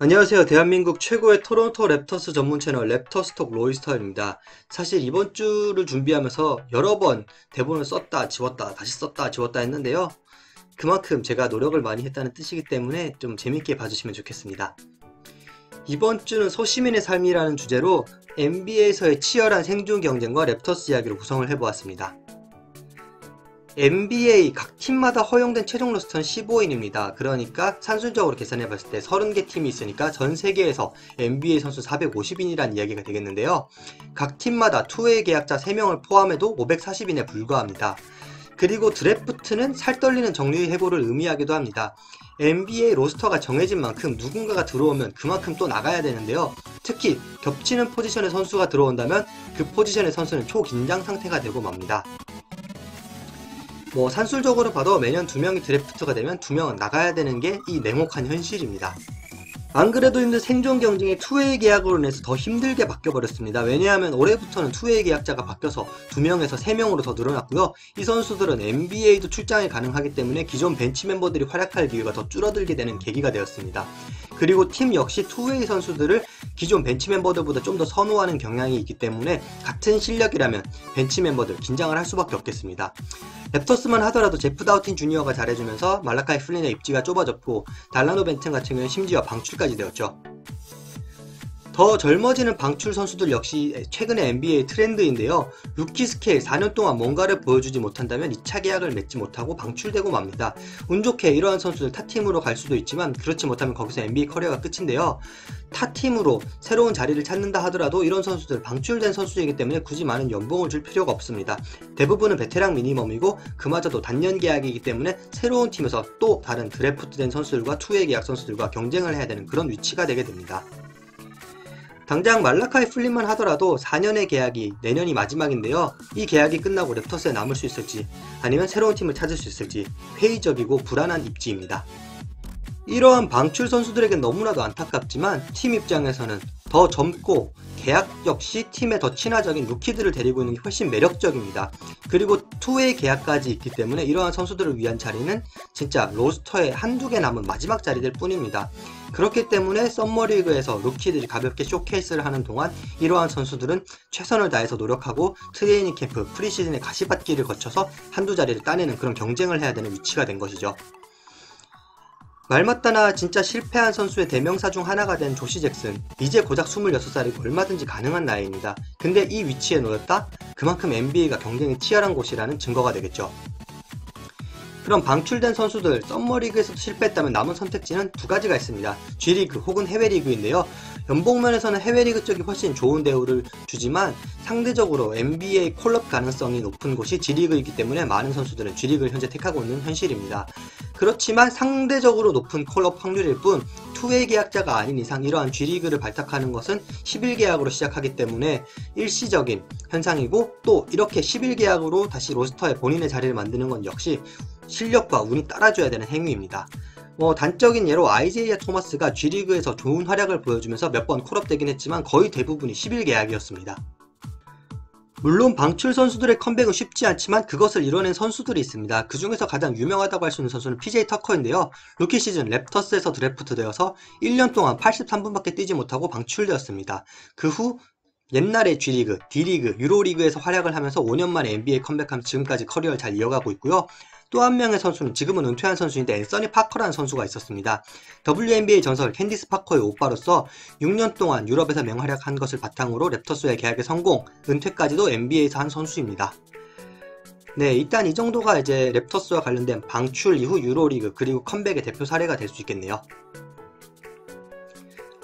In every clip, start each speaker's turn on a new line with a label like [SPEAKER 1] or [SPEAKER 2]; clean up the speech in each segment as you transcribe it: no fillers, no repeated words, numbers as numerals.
[SPEAKER 1] 안녕하세요. 대한민국 최고의 토론토 랩터스 전문 채널 랩터스톡 로이스터입니다. 사실 이번 주를 준비하면서 여러 번 대본을 썼다 지웠다 다시 썼다 지웠다 했는데요. 그만큼 제가 노력을 많이 했다는 뜻이기 때문에 좀 재밌게 봐주시면 좋겠습니다. 이번 주는 소시민의 삶이라는 주제로 NBA에서의 치열한 생존 경쟁과 랩터스 이야기를 구성을 해보았습니다. NBA 각 팀마다 허용된 최종 로스터는 15인입니다. 그러니까 산술적으로 계산해 봤을 때 30개 팀이 있으니까 전 세계에서 NBA 선수 450인이라는 이야기가 되겠는데요. 각 팀마다 투웨이 계약자 3명을 포함해도 540인에 불과합니다. 그리고 드래프트는 살떨리는 정리 해고를 의미하기도 합니다. NBA 로스터가 정해진 만큼 누군가가 들어오면 그만큼 또 나가야 되는데요. 특히 겹치는 포지션의 선수가 들어온다면 그 포지션의 선수는 초긴장 상태가 되고 맙니다. 산술적으로 봐도 매년 2명이 드래프트가 되면 2명은 나가야 되는 게 이 냉혹한 현실입니다. 안 그래도 힘든 생존 경쟁이 투웨이 계약으로 인해서 더 힘들게 바뀌어버렸습니다. 왜냐하면 올해부터는 투웨이 계약자가 바뀌어서 2명에서 3명으로 더 늘어났고요. 이 선수들은 NBA도 출장이 가능하기 때문에 기존 벤치 멤버들이 활약할 기회가 더 줄어들게 되는 계기가 되었습니다. 그리고 팀 역시 투웨이 선수들을 기존 벤치 멤버들보다 좀 더 선호하는 경향이 있기 때문에 같은 실력이라면 벤치 멤버들 긴장을 할 수밖에 없겠습니다. 랩터스만 하더라도 제프 다우틴 주니어가 잘해주면서 말라카이 플린의 입지가 좁아졌고 달라노 벤튼 같은 경우는 심지어 방출까지 되었죠. 더 젊어지는 방출 선수들 역시 최근의 NBA 트렌드인데요. 루키 스케일 4년 동안 뭔가를 보여주지 못한다면 2차 계약을 맺지 못하고 방출되고 맙니다. 운 좋게 이러한 선수들 타팀으로 갈 수도 있지만 그렇지 못하면 거기서 NBA 커리어가 끝인데요. 타팀으로 새로운 자리를 찾는다 하더라도 이런 선수들 방출된 선수이기 때문에 굳이 많은 연봉을 줄 필요가 없습니다. 대부분은 베테랑 미니멈이고 그마저도 단년 계약이기 때문에 새로운 팀에서 또 다른 드래프트된 선수들과 투웨이 계약 선수들과 경쟁을 해야 되는 그런 위치가 되게 됩니다. 당장 말라카이 플린만 하더라도 4년의 계약이 내년이 마지막인데요. 이 계약이 끝나고 랩터스에 남을 수 있을지 아니면 새로운 팀을 찾을 수 있을지 회의적이고 불안한 입지입니다. 이러한 방출 선수들에겐 너무나도 안타깝지만 팀 입장에서는 더 젊고 계약 역시 팀에 더 친화적인 루키들을 데리고 있는 게 훨씬 매력적입니다. 그리고 투웨이 계약까지 있기 때문에 이러한 선수들을 위한 자리는 진짜 로스터에 한두 개 남은 마지막 자리들 뿐입니다. 그렇기 때문에 썸머리그에서 루키들이 가볍게 쇼케이스를 하는 동안 이러한 선수들은 최선을 다해서 노력하고 트레이닝 캠프, 프리시즌의 가시밭길을 거쳐서 한두 자리를 따내는 그런 경쟁을 해야 되는 위치가 된 것이죠. 말 맞다나 진짜 실패한 선수의 대명사 중 하나가 된 조시 잭슨. 이제 고작 26살이고 얼마든지 가능한 나이입니다. 근데 이 위치에 놓였다? 그만큼 NBA가 경쟁이 치열한 곳이라는 증거가 되겠죠. 그럼 방출된 선수들, 썸머리그에서도 실패했다면 남은 선택지는 두 가지가 있습니다. G리그 혹은 해외리그인데요. 연봉면에서는 해외리그 쪽이 훨씬 좋은 대우를 주지만 상대적으로 NBA 콜업 가능성이 높은 곳이 G리그이기 때문에 많은 선수들은 G리그를 현재 택하고 있는 현실입니다. 그렇지만 상대적으로 높은 콜업 확률일 뿐 투웨이 계약자가 아닌 이상 이러한 G리그를 발탁하는 것은 10일 계약으로 시작하기 때문에 일시적인 현상이고 또 이렇게 10일 계약으로 다시 로스터에 본인의 자리를 만드는 건 역시 실력과 운이 따라줘야 되는 행위입니다. 단적인 예로 아이제이아 토마스가 G리그에서 좋은 활약을 보여주면서 몇 번 콜업되긴 했지만 거의 대부분이 10일 계약이었습니다. 물론 방출 선수들의 컴백은 쉽지 않지만 그것을 이뤄낸 선수들이 있습니다. 그 중에서 가장 유명하다고 할 수 있는 선수는 PJ 터커인데요. 루키 시즌 랩터스에서 드래프트되어서 1년 동안 83분밖에 뛰지 못하고 방출되었습니다. 그 후 옛날의 G리그, D리그, 유로리그에서 활약을 하면서 5년 만에 NBA 컴백하면서 지금까지 커리어를 잘 이어가고 있고요. 또 한 명의 선수는 지금은 은퇴한 선수인데 앤서니 파커라는 선수가 있었습니다. WNBA 전설 캔디스 파커의 오빠로서 6년 동안 유럽에서 맹활약한 것을 바탕으로 랩터스와의 계약에 성공, 은퇴까지도 NBA에서 한 선수입니다. 네, 일단 이 정도가 이제 랩터스와 관련된 방출 이후 유로리그 그리고 컴백의 대표 사례가 될 수 있겠네요.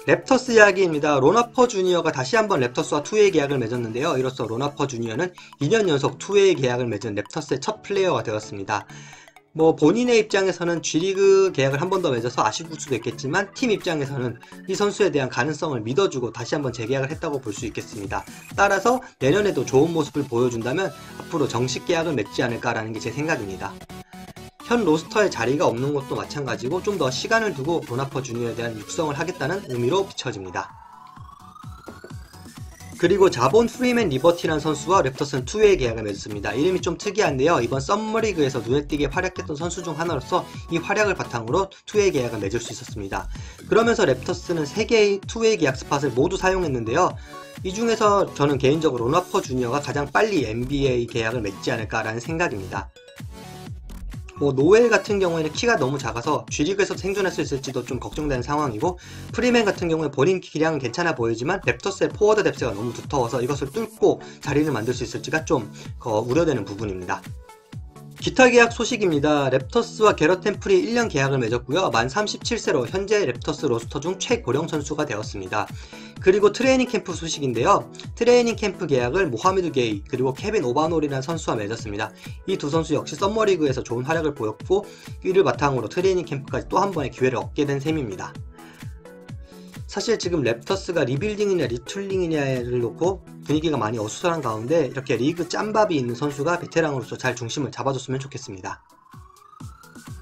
[SPEAKER 1] 랩터스 이야기입니다. 로나퍼 주니어가 다시 한번 랩터스와 투웨이 계약을 맺었는데요. 이로써 로나퍼 주니어는 2년 연속 투웨이 계약을 맺은 랩터스의 첫 플레이어가 되었습니다. 본인의 입장에서는 G리그 계약을 한 번 더 맺어서 아쉬울 수도 있겠지만 팀 입장에서는 이 선수에 대한 가능성을 믿어주고 다시 한번 재계약을 했다고 볼 수 있겠습니다. 따라서 내년에도 좋은 모습을 보여준다면 앞으로 정식 계약을 맺지 않을까라는 게 제 생각입니다. 현 로스터에 자리가 없는 것도 마찬가지고 좀 더 시간을 두고 로나퍼 주니어에 대한 육성을 하겠다는 의미로 비춰집니다. 그리고 자본 프리맨 리버티라는 선수와 랩터스는 투웨이 계약을 맺었습니다. 이름이 좀 특이한데요. 이번 썸머리그에서 눈에 띄게 활약했던 선수 중 하나로서 이 활약을 바탕으로 투웨이 계약을 맺을 수 있었습니다. 그러면서 랩터스는 3개의 투웨이 계약 스팟을 모두 사용했는데요. 이 중에서 저는 개인적으로 론 하퍼 주니어가 가장 빨리 NBA 계약을 맺지 않을까라는 생각입니다. 노엘 같은 경우에는 키가 너무 작아서 G리그에서 생존할 수 있을지도 좀 걱정되는 상황이고, 프리맨 같은 경우에 본인 기량은 괜찮아 보이지만 랩터스의 포워드 뎁스가 너무 두터워서 이것을 뚫고 자리를 만들 수 있을지가 좀 우려되는 부분입니다. 기타 계약 소식입니다. 랩터스와 게럿 템플이 1년 계약을 맺었고요. 만 37세로 현재 랩터스 로스터 중 최고령 선수가 되었습니다. 그리고 트레이닝 캠프 소식인데요. 트레이닝 캠프 계약을 모하메드 게이 그리고 케빈 오바놀이라는 선수와 맺었습니다. 이 두 선수 역시 썸머리그에서 좋은 활약을 보였고, 이를 바탕으로 트레이닝 캠프까지 또 한 번의 기회를 얻게 된 셈입니다. 사실 지금 랩터스가 리빌딩이냐 리툴링이냐를 놓고 분위기가 많이 어수선한 가운데 이렇게 리그 짬밥이 있는 선수가 베테랑으로서 잘 중심을 잡아줬으면 좋겠습니다.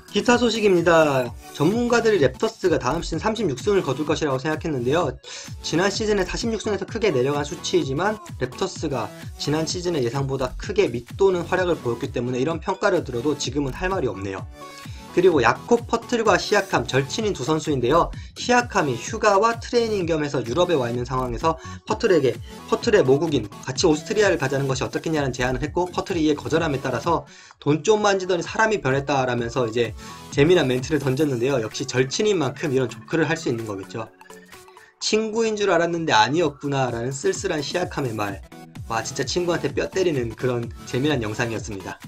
[SPEAKER 1] 기타 소식입니다. 전문가들이 랩터스가 다음 시즌 36승을 거둘 것이라고 생각했는데요. 지난 시즌에 46승에서 크게 내려간 수치이지만 랩터스가 지난 시즌의 예상보다 크게 밑도는 활약을 보였기 때문에 이런 평가를 들어도 지금은 할 말이 없네요. 그리고 야콥 퍼틀과 시아캄, 절친인 두 선수인데요. 시아캄이 휴가와 트레이닝 겸해서 유럽에 와 있는 상황에서 퍼틀의 모국인 같이 오스트리아를 가자는 것이 어떻겠냐는 제안을 했고, 퍼틀이 이에 거절함에 따라서 돈 좀 만지더니 사람이 변했다라면서 이제 재미난 멘트를 던졌는데요. 역시 절친인 만큼 이런 조크를 할 수 있는 거겠죠. 친구인 줄 알았는데 아니었구나 라는 쓸쓸한 시아캄의 말. 와, 진짜 친구한테 뼈 때리는 그런 재미난 영상이었습니다.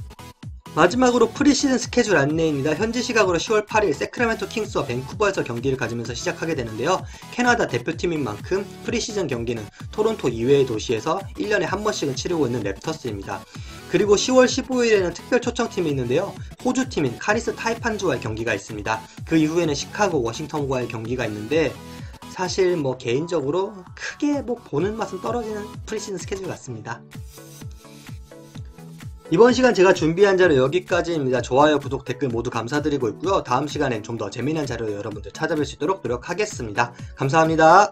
[SPEAKER 1] 마지막으로 프리시즌 스케줄 안내입니다. 현지 시각으로 10월 8일 세크라멘토 킹스와 밴쿠버에서 경기를 가지면서 시작하게 되는데요. 캐나다 대표팀인 만큼 프리시즌 경기는 토론토 이외의 도시에서 1년에 한 번씩은 치르고 있는 랩터스입니다. 그리고 10월 15일에는 특별 초청팀이 있는데요. 호주팀인 카리스 타이판즈와의 경기가 있습니다. 그 이후에는 시카고, 워싱턴과의 경기가 있는데, 사실 개인적으로 크게 보는 맛은 떨어지는 프리시즌 스케줄 같습니다. 이번 시간 제가 준비한 자료 여기까지입니다. 좋아요, 구독, 댓글 모두 감사드리고 있고요. 다음 시간엔 좀 더 재미난 자료 여러분들 찾아뵐 수 있도록 노력하겠습니다. 감사합니다.